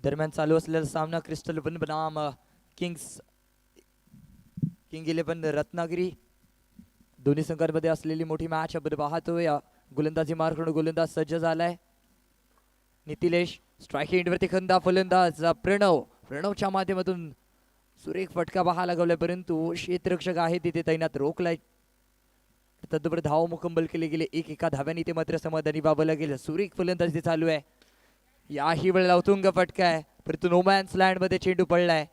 दरम्यान चालू असलेला सामना क्रिस्टल बनाम किंग 11 रत्नागिरी दोन्ही संघांमध्ये असलेली मोठी मॅच आपण पाहतोय. गोलंदाजी मार्ककडून गोलंदाज सज्ज झालाय. नितिलेश स्ट्राईक एंडवरती खंदा फलंदाज प्रणवच्या माध्यमातून सुरेख फटका पाहायला लागलाय, परंतु क्षेत्ररक्षक आहे तिथे तैनात रोखलाय. तदुपर धाव मुकंबल केले गेले. एका धाव्याने ते मात्र समाधानी बाबाला गेलं. सुरेख फलंदाजी चालू आहे. याही वेळेला उतुंग फटका आहे, परंतु नोमॅन्स लँड मध्ये चेंडू पडलाय.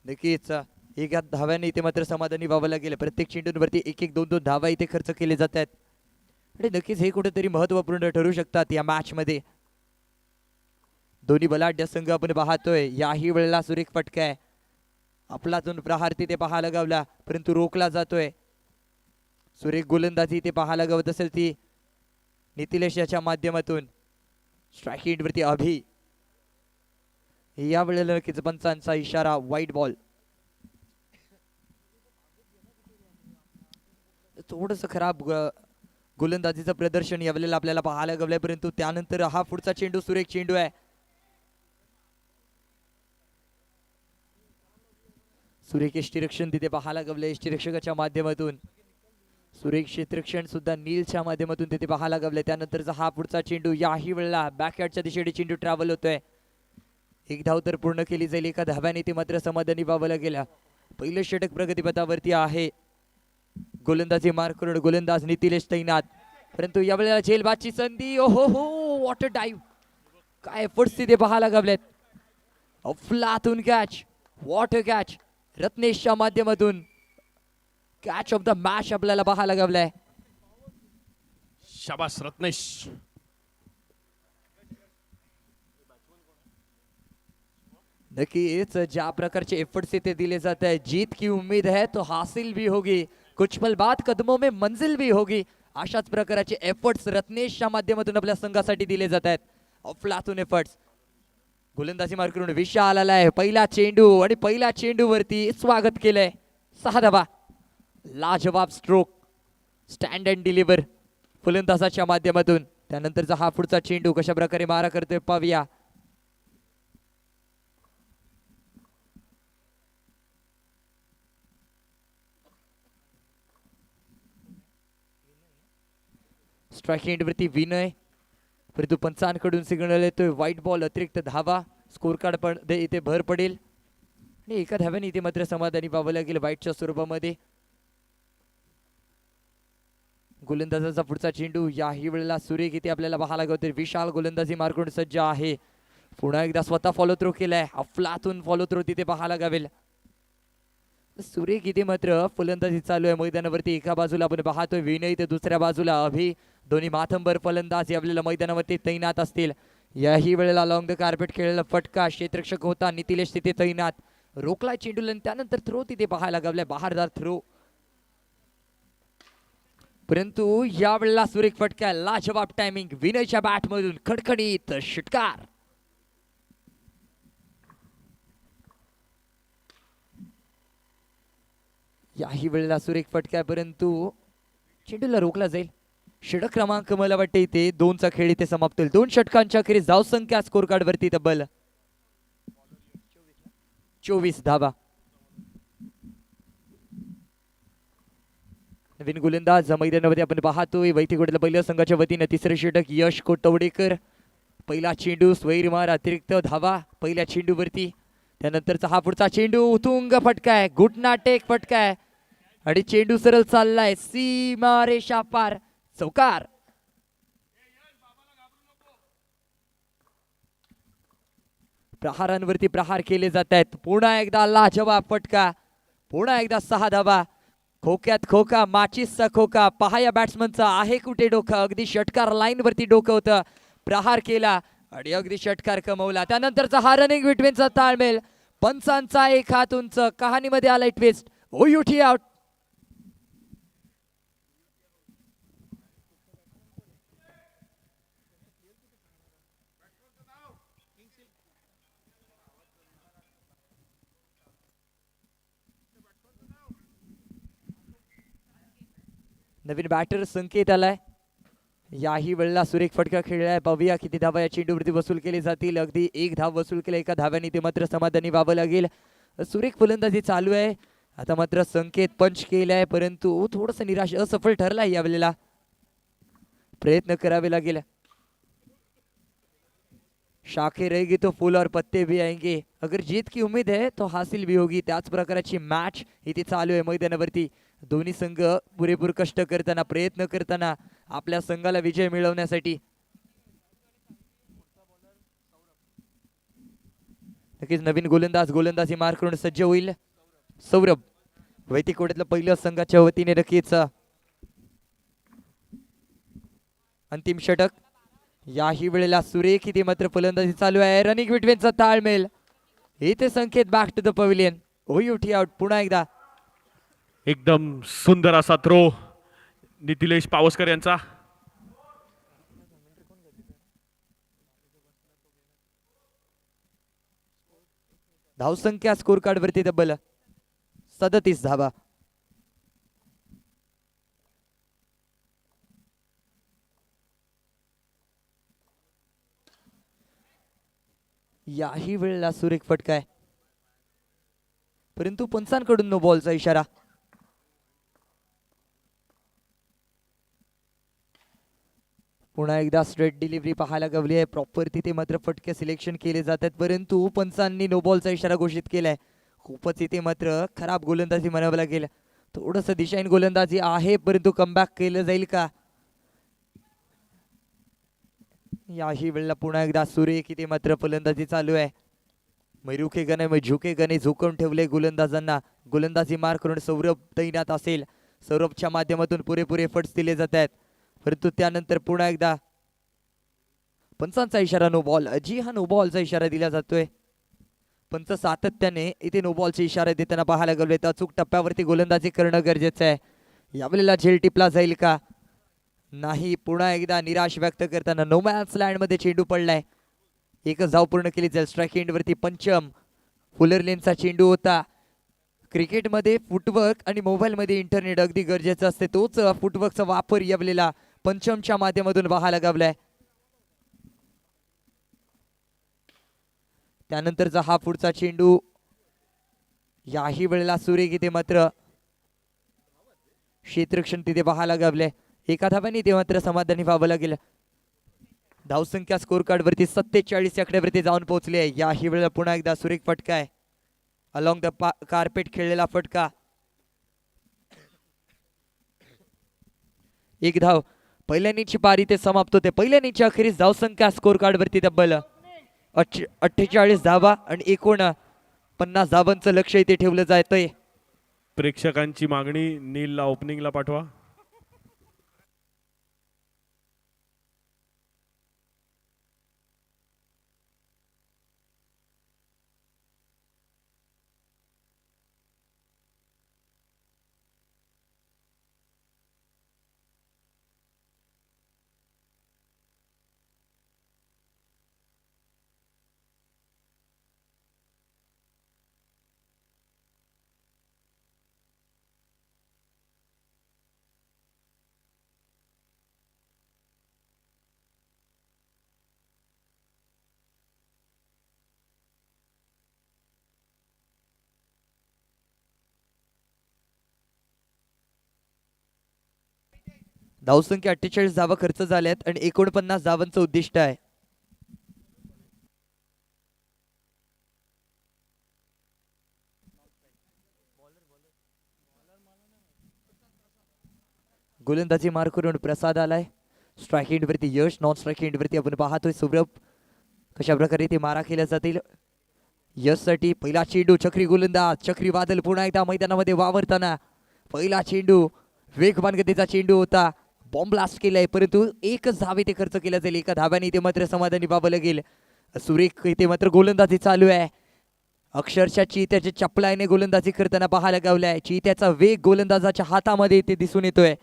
नक्कीच एका धाव्याने इथे मात्र समाधानी बाबाला गेले. प्रत्येक चेंडूंवरती 1-1, 2-2 धावा इथे खर्च केले जात आहेत आणि नक्कीच हे कुठेतरी महत्वपूर्ण ठरू शकतात या मॅच मध्ये. दोन्ही बलाढ्य संघ आपण पाहतोय. याही वेळेला सुरेख फटका आहे. आपलातून प्रहार तिथे पाहायला गावला, परंतु रोखला जातोय. सुरेख गोलंदाजी इथे पाहायला गावत असेल ती नितिलेश याच्या माध्यमातून. स्ट्राईक एंडवरती अभि. या वेळेला नक्कीच पंचांचा इशारा वाईट बॉल. थोडस खराब गोलंदाजीचं प्रदर्शन यावेळेला आपल्याला पाहायला गवलंय, परंतु त्यानंतर हा पुढचा चेंडू सुरेख चेंडू आहे. सुरेख यष्टीरक्षण तिथे पाहायला गवलंय. यष्टीरक्षकाच्या माध्यमातून सुरेख क्षेत्ररक्षण सुद्धा नीलच्या माध्यमातून तिथे पाहायला गवलंय. त्यानंतरचा हा पुढचा चेंडू. याही वेळेला बॅकहॅटच्या दिशेने चेंडू ट्रॅव्हल होतोय. एक धाव तर पूर्ण केली जाईल. एका धाव्याने ते मात्र समाधानी बाबाला गेला. पहिलं षटक प्रगतीपथावरती आहे. गोलंदाजी मार्क करून गोलंदाज नितिलेश तैनात, परंतु यावेळेला झेलबादची संधी. ओहो हो, वॉटर डाईव्ह. काय एफर्ट्स तिथे पाहायला गवलेत. अफलातून कॅच, वॉटर कॅच रत्नेशच्या माध्यमातून. कॅच ऑफ द मॅच आपल्याला पाहायला गवलाय. शाबास रत्नेश. नक्कीच ज्या प्रकारचे एफर्ट्स इथे दिले जाते हैं, जीत की उम्मीद है तो हासिल भी होगी, कुछ पल बाद कदमों में मंजिल भी होगी. अशाच प्रकारचे एफर्ट्स रत्नेशच्या माध्यमातून आपल्या संघासाठी दिले जात आहेत. अफलातून एफर्ट्स. गोलंदाजी मार्क करून विशाल आलाय. पहिला चेंडू आणि पहिल्या चेंडूवरती स्वागत केलंय. 6 धावा. लाजवाब स्ट्रोक, स्टँड अँड डिलिव्हर फलंदाजाच्या माध्यमातून. त्यानंतरचा हा पुढचा चेंडू कशा प्रकारे मारा करतोय पाहूया. स्ट्राईक एंडवरती विनय, परंतु पंचांकडून सिग्नल येतोय व्हाईट बॉल. अतिरिक्त धावा स्कोर कार्ड पण इथे भर पडेल आणि एका धाव्याने इथे मात्र समाधानी बाबाला गेलं व्हाईटच्या स्वरूपामध्ये. गोलंदाजाचा पुढचा चेंडू. याही वेळेला सुरेख इथे आपल्याला पाहायला गवते. विशाल गोलंदाजी मार्कून सज्ज आहे. पुन्हा एकदा स्वतः फॉलो थ्रो केलाय. अफलातून फॉलो थ्रो तिथे पाहायला गावेल. सुरेख इथे मात्र फलंदाजी चालू आहे मैदानावरती. एका बाजूला आपण पाहतोय विनय, तर दुसऱ्या बाजूला अभि. दोन्ही माथंबर फलंदाज यावेळेला मैदानावरती तैनात असतील. याही वेळेला लॉंग द कार्पेट खेळलेला फटका. क्षेत्ररक्षक होता नितिलेश तिथे तैनात. रोखला चेंडूला आणि त्यानंतर थ्रो तिथे पाहायला गावलाय. बहारदार थ्रो, परंतु यावेळेला सुरेख फटका. लाजवाब टायमिंग विनयच्या बॅट मधून. खडखडीत षटकार. याही वेळेला सुरेख फटका, परंतु चेंडूला रोखला जाईल. षटक क्रमांक मला वाटते इथे 2चा खेळ इथे समाप्त होईल. 2 षटकांच्या अखेरीस धाव संख्या स्कोर कार्ड वरती तब्बल 24 धावा. नवीन गोलंदाज मैदानामध्ये आपण पाहतोय. वैतीगोडला पहिल्या संघाच्या वतीने तिसरे षटक यश कोटवडेकर. पहिला चेंडू स्वैर मार, अतिरिक्त धावा पहिल्या चेंडूवरती. त्यानंतरचा हा पुढचा चेंडू. उतुंग फटकाय, घुटनाटेक फटकाय आणि चेंडू सरळ चाललाय सीमा रेषा पार. चौकार. प्रहारांवरती प्रहार केले जात आहेत. पुन्हा एकदा लाजवाब फटका. पुन्हा एकदा 6 धावा. खोक्यात खोका, माचीसचा खोका. पहा या बॅट्समनचा आहे कुठे डोकं. अगदी षटकार लाईन वरती डोकं होतं. प्रहार केला आणि अगदी षटकार कमवला. त्यानंतरचा हा रनिंग बिटवीनचा ताळमेळ. पंचांचा एक हात उंच. कहाणीमध्ये आलाय ट्विस्ट. ओयुठी आउट. नवीन बॅटर संकेत आलाय. याही वेळेला सुरेख फटका खेळलाय. पाहूया किती धावा या चेंडूवरती वसूल केले जातील. अगदी एक धाव वसूल केला एका धाव्याने ते मात्र समाधानी व्हावं लागेल. सुरेख फलंदाजी चालू आहे. आता मात्र संकेत पंच केलाय परंतु थोडस निराश असफल ठरलाय. यावेळेला प्रयत्न करावे लागेल. शाखे रहेगी तो फूल और पत्ते भी आएंगे. अगर जीत की उम्मीद है तो हासिल भी होगी. त्याच प्रकारची मॅच इथे चालू आहे मैदानावरती. दोन्ही संघ पुरेपूर कष्ट करताना प्रयत्न करताना आपल्या संघाला विजय मिळवण्यासाठी. नक्कीच नवीन गोलंदाजी मार करून सज्ज होईल. सौरभ वैदिक कोट्यातलं पहिलं संघाच्या वतीने नक्कीच अंतिम षटक. याही वेळेला सुरेख इथे मात्र फलंदाजी चालू आहे. रनिंग बिटवीनचा ताळमेल. इथे Sanket back to the pavilion. O U T out. पुन्हा एकदा एकदम सुंदर असा थ्रो नितिलेश पावसकर यांचा. धावसंख्या स्कोर कार्ड वरती तब्बल 37 धावा. याही वेळेला सुरेख फटका आहे परंतु पंचांकडून नो बॉलचा इशारा. पुन्हा एकदा स्ट्रेट डिलिव्हरी पाहायला गवली आहे. प्रॉपर तिथे मात्र फटके सिलेक्शन केले जातात परंतु पंचांनी नो बॉलचा इशारा घोषित केलाय. खूपच इथे मात्र खराब गोलंदाजी म्हणावं लागेल. थोडस दिशाहीन गोलंदाजी आहे परंतु कमबॅक केलं जाईल का. याही वेळेला पुन्हा एकदा सुरेख इथे मात्र फलंदाजी चालू आहे. मै रुकेगा नाही मै झुकेगा नाही झुकवून ठेवले गोलंदाजांना. गोलंदाजी मार करून सौरभ तैनात असेल. सौरभच्या माध्यमातून पुरेपूर एफर्ट्स दिले जात आहेत परंतु त्यानंतर पुन्हा एकदा पंचांचा इशारा नो बॉल. जी हा नो बॉलचा इशारा दिला जातोय. पंच सातत्याने इथे नो बॉलचे इशारे देताना पाहायला गेले. अचूक टप्प्यावरती गोलंदाजी करणं गरजेचं आहे. यावेळेला झेल टिपला जाईल का नाही. पुन्हा एकदा निराश व्यक्त करताना नो मॅन्स लँड मध्ये चेंडू पडलाय. एकच धाव पूर्ण केली जाईल. स्ट्राईक एंड वरती पंचम. फुलर लेनचा चेंडू होता. क्रिकेटमध्ये फुटवर्क आणि मोबाईलमध्ये इंटरनेट अगदी गरजेचं असते. तोच फुटवर्कचा वापर यावेळेला पंचमच्या माध्यमातून पाहायला गावलाय. त्यानंतरचा हा पुढचा चेंडू. याही वेळेला सुरेख इथे मात्र क्षेत्ररक्षण तिथे पाहायला गावले. एका धाव्याने ते मात्र समाधानी व्हावं लागेल. धावसंख्या स्कोर कार्ड वरती 47 आकड्यावरती जाऊन पोहोचली आहे. याही वेळेला पुन्हा एकदा सुरेख फटका आहे. अलॉंग द कार्पेट खेळलेला फटका. एक धाव. पहिल्या इनिंगची पारी ते समाप्त होते. पहिल्या इनिंगच्या अखेरीस धावसंख्या स्कोर कार्ड वरती तब्बल 48 धावा आणि 49 धावांचं लक्ष इथे ठेवलं जातंय. प्रेक्षकांची मागणी नीलला ओपनिंगला पाठवा. धावसंख्या 48 धावा खर्च झाल्यात आणि 49 धावांचं उद्दिष्ट आहे. गोलंदाजी मार करून प्रसाद आलाय. स्ट्राईक एंड वरती यश. नॉन स्ट्राईक एंड वरती आपण पाहतोय सौरभ. कशा प्रकारे ते मारा केल्या जातील. यश साठी पहिला चेंडू. चक्री गोलंदाज चक्री वादल पुन्हा एकदा मैदानामध्ये वावरताना. पहिला चेंडू वेगवान गतीचा चेंडू होता. बॉम्ब ब्लास्ट केलाय परंतु एकच धाव इथे खर्च केला जाईल. एका धाव्याने इथे मात्र समाधानी व्हावं लागेल. सुरेख इथे मात्र गोलंदाजी चालू आहे. अक्षरशः चित्याच्या चपलाने गोलंदाजी करताना पाहायला गावलाय. चित्याचा वेग गोलंदाजाच्या हातामध्ये इथे दिसून येतोय.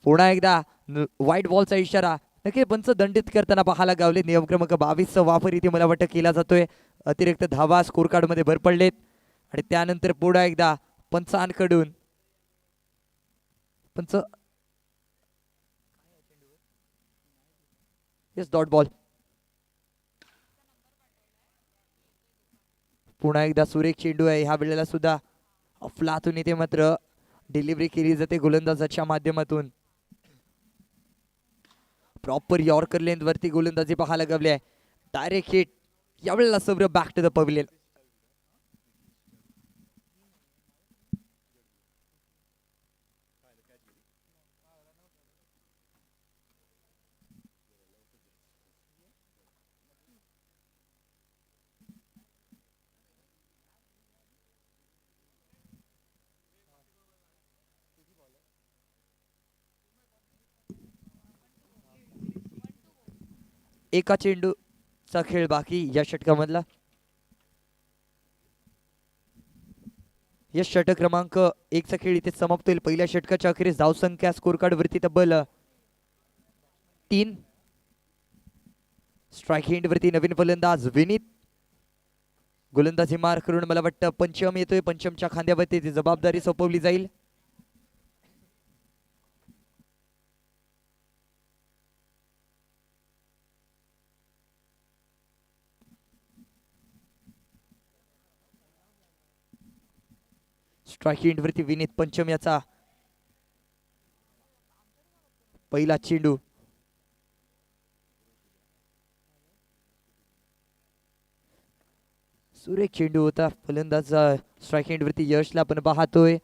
पुन्हा एकदा व्हाईट बॉलचा इशारा. नक्की पंच दंडित करताना पाहायला गावले. नियम क्रमांक 22चा वापर इथे मला वाटतं केला जातोय. अतिरिक्त धावा स्कोर कार्ड मध्ये भर पडलेत आणि त्यानंतर पुन्हा एकदा पंचांकडून पंच येस डॉट बॉल. पुन्हा एकदा सुरेख चेंडू आहे. ह्या वेळेला सुद्धा अफलातून इथे मात्र डिलिव्हरी केली जाते गोलंदाजाच्या माध्यमातून. प्रॉपर यॉर्कर लेंथ वरती गोलंदाजी पाहायला गवली आहे. Direct hit. यावेळेला सर्व बॅक टू द पवेलियन. एका चेंडूचा खेळ बाकी या षटकामधला. या षटक क्रमांक 1 चा खेळ इथे समाप्त होईल. पहिल्या षटकाच्या अखेरीस धावसंख्या स्कोर कार्ड वरती तब्बल 3. स्ट्राईक एंड वरती नवीन फलंदाज विनीत. गोलंदाजी मार करून मला वाटतं पंचम येतोय. पंचमच्या खांद्यावरती ती जबाबदारी सोपवली जाईल. स्ट्राईक एंड वरती विनीत पंचम याचा पहिला चेंडू. सुरेख चेंडू होता. फलंदाज स्ट्राईक एंड वरती यशला पण पाहतोय.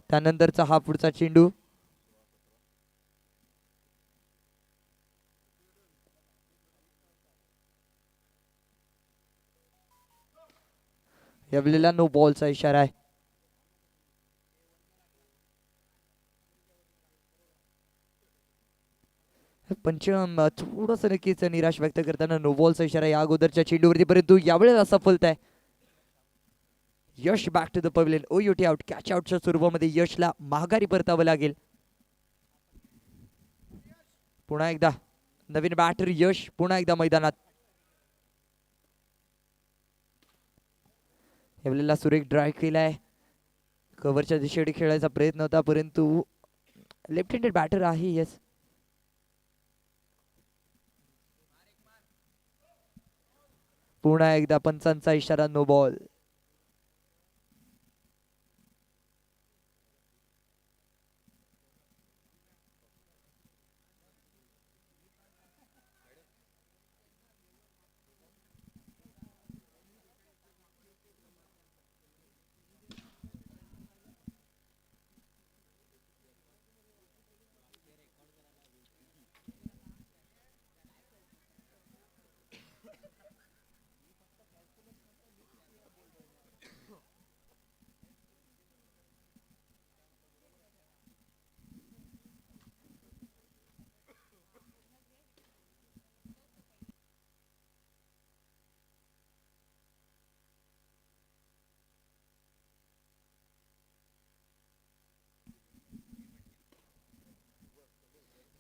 त्यानंतरचा हा पुढचा चेंडू. यावेळेला नो बॉलचा इशारा आहे. पंचम थोडस नक्कीच निराश व्यक्त करताना नो बॉलचा इशारा या अगोदरच्या चेंडूवरती, परंतु यावेळेला सफलता आहे. Yash back to the pavilion. O U T out. Catch आउटच्या स्वरूपामध्ये यशला माघारी परतावं लागेल. पुन्हा एकदा नवीन बॅटर यश पुन्हा एकदा मैदानात. यावेळेला सुरेख ड्राईव्ह केलाय. कव्हरच्या दिशेने खेळायचा प्रयत्न होता, परंतु लेफ्ट हँडेड बॅटर आहे. यस, पुन्हा एकदा पंचांचा इशारा नो बॉल.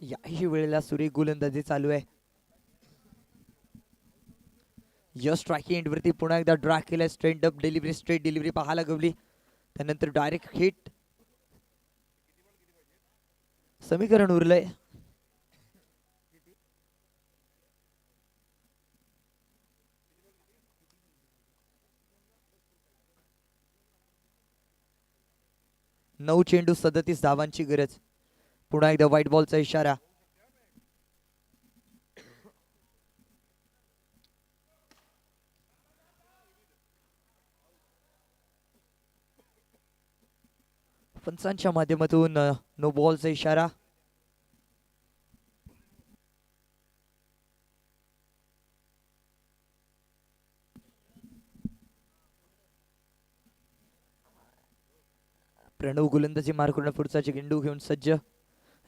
याही वेळेला सुरेख गोलंदाजी चालू आहे. यश स्ट्राईक एंड वरती पुन्हा एकदा ड्रॅग केलाय. Straight up delivery, straight delivery पाहायला गवली. त्यानंतर डायरेक्ट हिट. समीकरण उरलंय. नऊ चेंडू 37 धावांची गरज. पुन्हा एकदा व्हाईट बॉलचा इशारा. पंचांच्या माध्यमातून नो बॉलचा इशारा. प्रणव गोलंदाजी मार करून पुढचा चेंडू घेऊन सज्ज.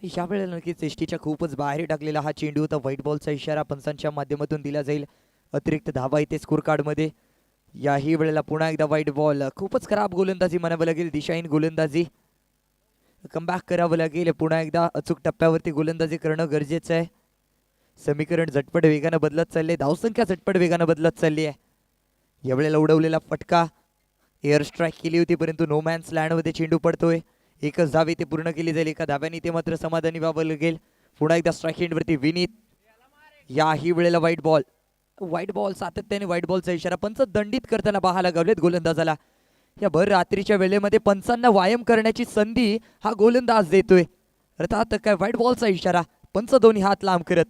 या वेळेला नक्कीच एसटीच्या खूपच बाहेर टाकलेला हा चेंडू होता. व्हाईट बॉलचा इशारा पंचांच्या माध्यमातून दिला जाईल. अतिरिक्त धावा इथे स्कोर कार्ड मध्ये. याही वेळेला पुन्हा एकदा व्हाईट बॉल. खूपच खराब गोलंदाजी म्हणावं लागेल. दिशाहीन गोलंदाजी. कमबॅक करावं लागेल. पुन्हा एकदा अचूक टप्प्यावरती गोलंदाजी करणं गरजेचं आहे. समीकरण झटपट वेगानं बदलत चालले. धावसंख्या झटपट वेगानं बदलत चालली आहे. यावेळेला उडवलेला फटका. एअर स्ट्राईक केली होती, परंतु नो मॅन्स लँडमध्ये चेंडू पडतोय. एकच धाव इथे पूर्ण केली जाईल. एका धाव्याने इथे मात्र समाधानी व्हावं लागेल. पुन्हा एकदा स्ट्राईक एंडवरती विनीत. याही वेळेला व्हाईट बॉल सातत्याने व्हाईट बॉलचा इशारा. पंच दंडित करताना पाहायला गावलेत गोलंदाजाला. या भर रात्रीच्या वेळेमध्ये पंचांना व्यायाम करण्याची संधी हा गोलंदाज देतोय. अर्थात काय व्हाईट बॉलचा इशारा. पंच दोन्ही हात लांब करत.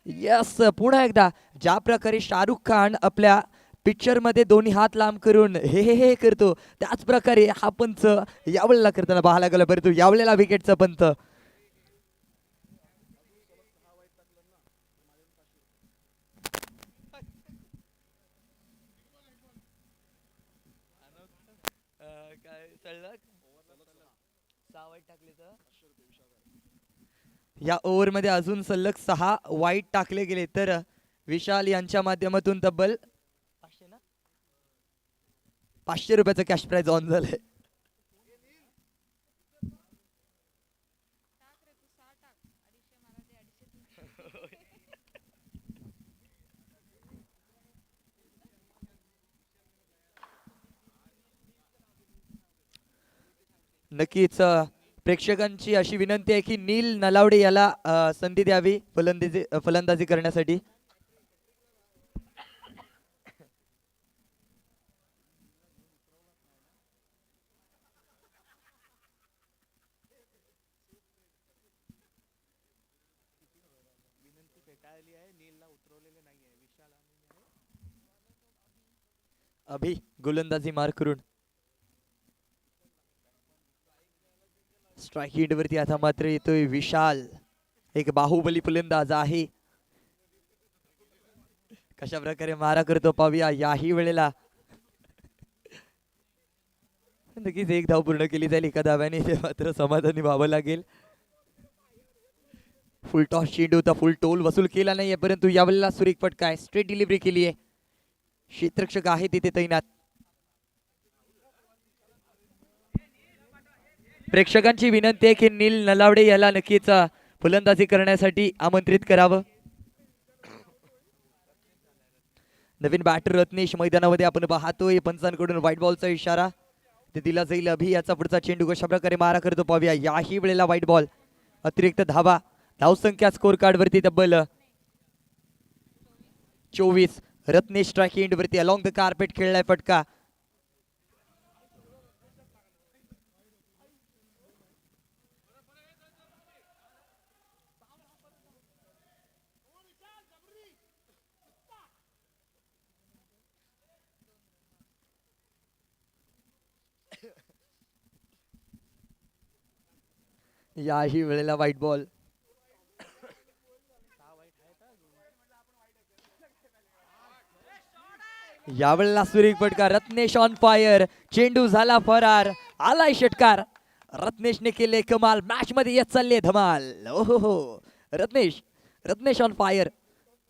यस, पुन्हा एकदा ज्या प्रकारे शाहरुख खान आपल्या पिक्चर मध्ये दोन्ही हात लांब करून हे हे हे करतो, त्याच प्रकारे हा पंच यावेळेला करताना पाहायला गेला. परंतु यावेळेला विकेटचा पंच. या ओव्हर मध्ये अजून सलग 6 वाईट टाकले गेले तर विशाल यांच्या माध्यमातून तब्बल 500 रुपयाचं कॅश प्राइज ऑन झालंय. नक्कीच प्रेक्षकांची अशी विनंती आहे की नील नलावडे याला संधी द्यावी फलंदाजी करण्यासाठी. अभि गोलंदाजी मार करून स्ट्राईक एंड वरती आता मात्र येतोय विशाल. एक बाहुबली फलंदाज आहे. कशा प्रकारे मारा करतो पाहूया याही वेळेला. नक्कीच एक धाव पूर्ण केली जाईल एका धाव्याने, ते मात्र समाधानी व्हावं लागेल. फुल टॉस चेंडू होता, फुल टोल वसूल केला नाहीये, परंतु यावेळेला सुरेख फटका आहे. स्ट्रेट डिलिव्हरी केली आहे. क्षेत्ररक्षक आहे तिथे तैनात. प्रेक्षकांची विनंती आहे की नील नलावडे याला नक्कीच फलंदाजी करण्यासाठी आमंत्रित करावं. नवीन बॅटर रत्नेश मैदानामध्ये आपण पाहतोय. पंचांकडून व्हाईट बॉलचा इशारा ते दिला जाईल. अभि याचा पुढचा चेंडू कशा प्रकारे मारा करतो पाहूया. याही वेळेला व्हाईट बॉल. अतिरिक्त धावा. धावसंख्या स्कोर कार्ड वरती तब्बल 24. रत्नेश स्ट्राईक एंड वरती अलॉंग द कार्पेट खेळलाय फटका. याही वेळेला व्हाईट बॉल. यावेळेला सुरेख फटका. Ratnesh on fire. चेंडू झाला फरार. आलाय षटकार. रत्नेशने केले कमाल. मॅच मध्ये येत चालले धमाल. ओहो रत्नेश ऑन फायर.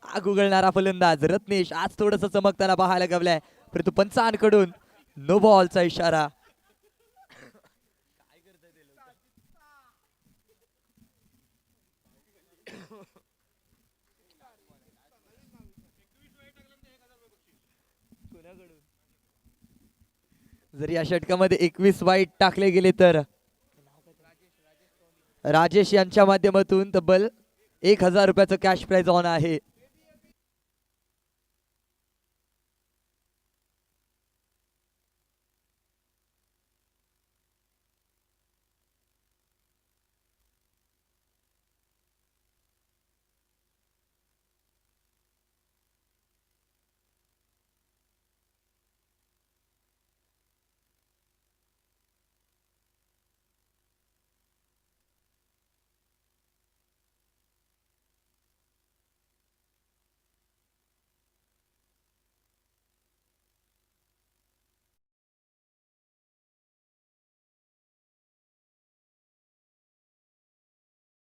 आग उघडणारा फलंदाज रत्नेश आज थोडस चमकताना पाहायला गवलाय, परंतु पंचांकडून नो बॉलचा इशारा. जर या षटकामध्ये 21 वाईट टाकले गेले तर राजेश यांच्या माध्यमातून तब्बल 1000 रुपयाचं कॅश प्राइज ऑन आहे.